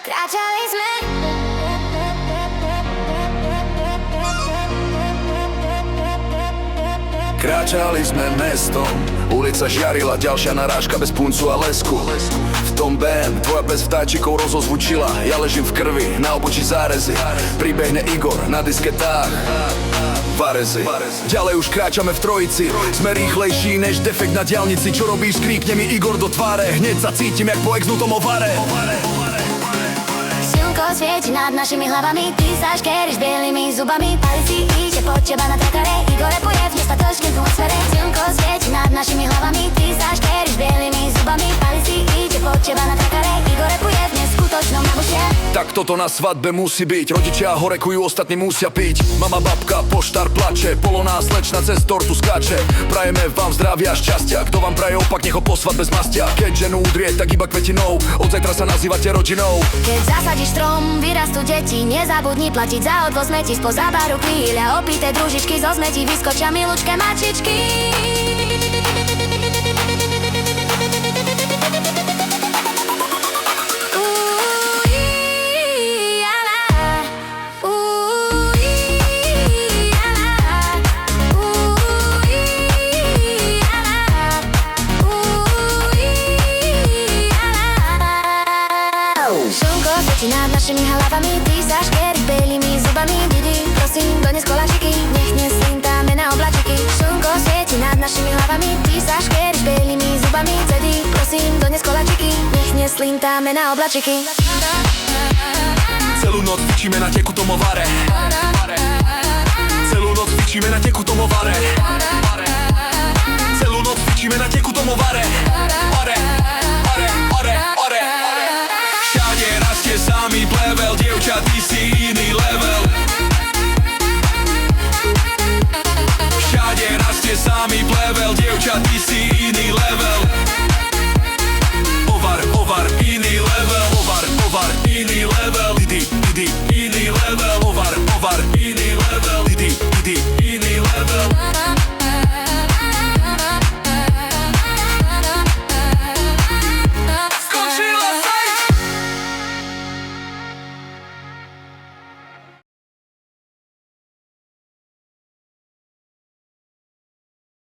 Kráčali sme. Kráčali sme mestom, ulica žiarila, ďalšia narážka bez puncu a lesku. V tom BM tvoja bez vtáčikov rozozvučila, ja ležím v krvi, na obočí zárezy. Pribehne Igor na disketách Varezy. Ďalej už kráčame v trojici, sme rýchlejší než defekt na diaľnici. Čo robíš, skríkne mi Igor do tváre, hneď sa cítim jak po exnutom ovare. Slnko svieti nad našimi hlavami, ty sa škeriš bielými zubami. Palici ide pod teba na trakare, Igor repuje v nestatočnej atmosfére. Slnko svieti nad našimi hlavami, ty sa škeriš bielými zubami. Palici ide pod teba na trakare, Igor repuje v neskutočnom nabušie. Tak toto na svadbe musí byť, rodičia horekujú, ostatní musia piť. Mama, babka, poštár plače, poloná slečna cez tortu skáče. Prajeme vám zdravia a šťastia, kto vám praje opak, nech ho po svadbe zmastia. Keď ženu udrie, tak iba kvetinou, od zajtra sa nazývate rodinou. Keď zasadíš strom, vyrastú deti, nezabudni platiť za odvoz smetí. Spoza baru chvíľa, opité družičky zo smetí, vyskočia milučké mačičky. Slnko svieti nad našimi hlavami, ty sa škeriš bielými zubami. Didi, prosím, dones koláčiky, nech neslintáme na oblačiky. Slnko svieti nad našimi hlavami, ty sa škeriš bielými zubami. Didi, prosím, dones koláčiky, nech neslintáme na oblačiky. Celú noc fičíme na tekutom ovare. Celú noc fičíme na tekutom ovare. Celú noc fičíme na tekutom ovare.